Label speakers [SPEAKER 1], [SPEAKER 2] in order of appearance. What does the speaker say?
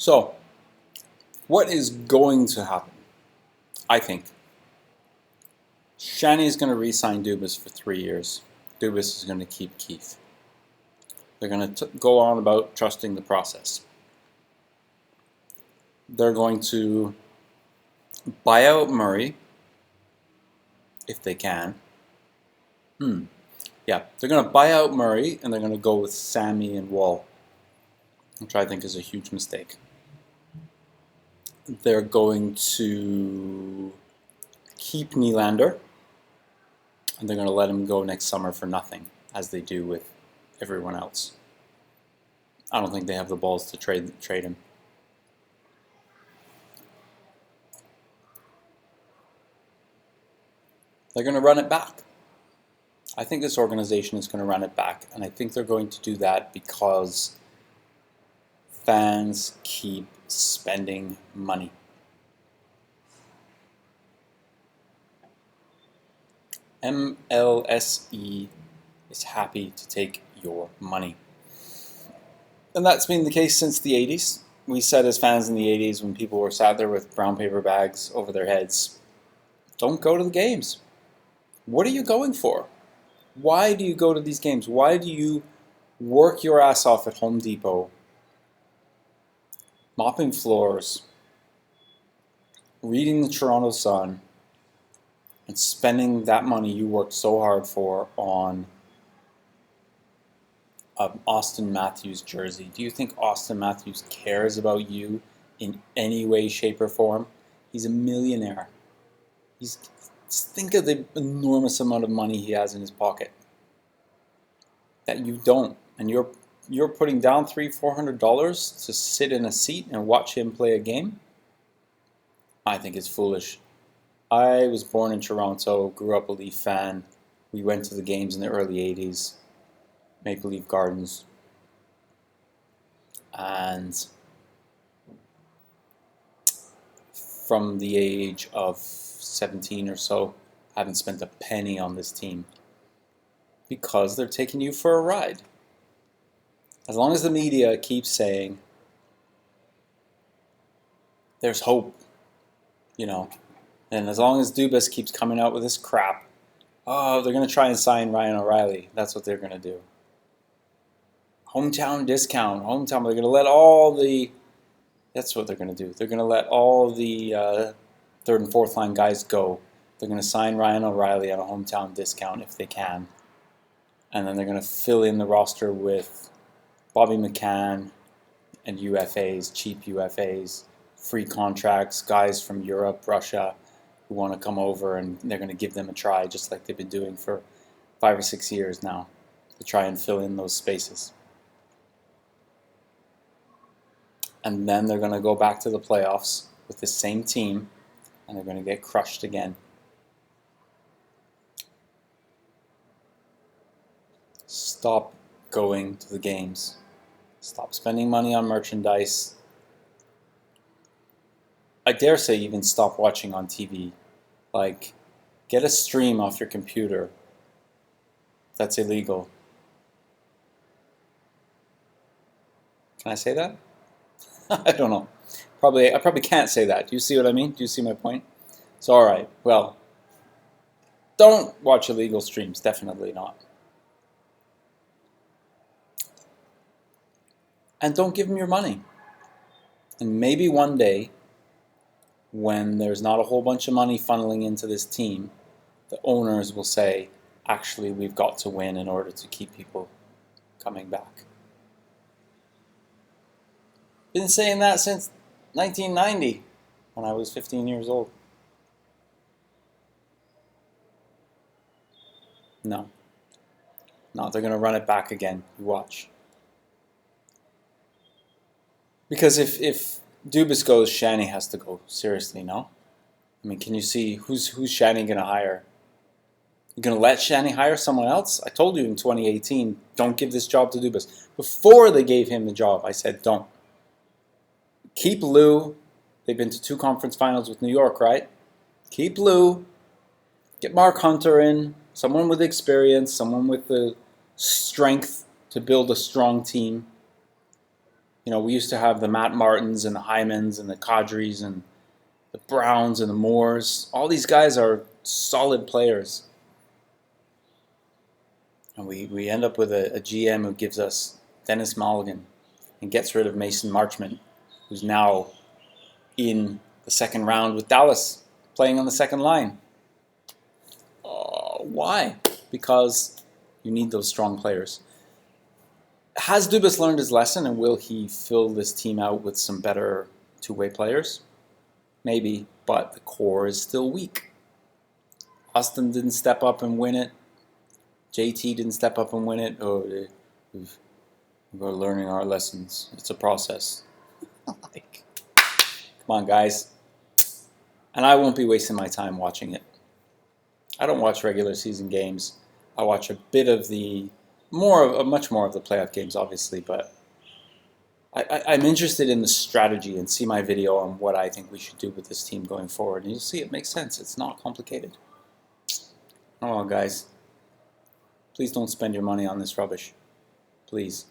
[SPEAKER 1] So, what is going to happen? I think Shanny is going to re-sign Dubas for 3 years. Dubas is going to keep Keith. They're going to go on about trusting the process. They're going to buy out Murray if they can. Yeah, they're going to buy out Murray and they're going to go with Sammy and Wall, which I think is a huge mistake. They're going to keep Nylander and they're going to let him go next summer for nothing, as they do with everyone else. I don't think they have the balls to trade him. They're going to run it back. I think this organization is going to run it back, and I think they're going to do that because fans keep spending money. MLSE is happy to take your money. And that's been the case since the 80s. We said as fans in the 80s when people were sat there with brown paper bags over their heads, don't go to the games. What are you going for? Why do you go to these games? Why do you work your ass off at Home Depot, mopping floors, reading the Toronto Sun, and spending that money you worked so hard for on an Austin Matthews jersey? Do you think Austin Matthews cares about you in any way, shape, or form? He's a millionaire. Think of the enormous amount of money he has in his pocket that you don't, and you're putting down $300-400 to sit in a seat and watch him play a game. I think it's foolish. I was born in Toronto, grew up a Leaf fan. We went to the games in the early 80s, Maple Leaf Gardens, and from the age of 17 or so, haven't spent a penny on this team because they're taking you for a ride. As long as the media keeps saying there's hope, and as long as Dubas keeps coming out with this crap, they're going to try and sign Ryan O'Reilly. That's what they're going to do. Hometown discount, they're going to let that's what they're going to do. They're going to let all the third and fourth line guys go. They're going to sign Ryan O'Reilly on a hometown discount if they can. And then they're going to fill in the roster with Bobby McCann and UFAs, cheap UFAs, free contracts, guys from Europe, Russia, who want to come over, and they're going to give them a try, just like they've been doing for 5 or 6 years now, to try and fill in those spaces. And then they're going to go back to the playoffs with the same team, and they're going to get crushed again. Stop going to the games. Stop spending money on merchandise. I dare say even stop watching on TV. Like, get a stream off your computer. That's illegal. Can I say that? I don't know. I probably can't say that. Do you see what I mean? Do you see my point? So, all right. Well, don't watch illegal streams. Definitely not. And don't give them your money. And maybe one day, when there's not a whole bunch of money funneling into this team, the owners will say, actually, we've got to win in order to keep people coming back. Been saying that since 1990, when I was 15 years old. No, they're going to run it back again. You watch. Because if Dubas goes, Shanny has to go. Seriously, no? I mean, can you see who's Shanny going to hire? You going to let Shanny hire someone else? I told you in 2018, don't give this job to Dubas. Before they gave him the job, I said don't. Keep Lou. They've been to 2 conference finals with New York, right? Keep Lou. Get Mark Hunter in. Someone with experience. Someone with the strength to build a strong team. You know, we used to have the Matt Martins and the Hymans and the Kadris and the Browns and the Moores. All these guys are solid players. And we end up with a GM who gives us Dennis Mulligan and gets rid of Mason Marchment, who's now in the second round with Dallas, playing on the second line. Why? Because you need those strong players. Has Dubas learned his lesson, and will he fill this team out with some better two-way players? Maybe, but the core is still weak. Austin didn't step up and win it. JT didn't step up and win it. We're learning our lessons. It's a process. Like, come on, guys. And I won't be wasting my time watching it. I don't watch regular season games. I watch a bit of much more of the playoff games, obviously, but I'm interested in the strategy and see my video on what I think we should do with this team going forward. And you'll see it makes sense. It's not complicated. Oh, well, guys, please don't spend your money on this rubbish. Please.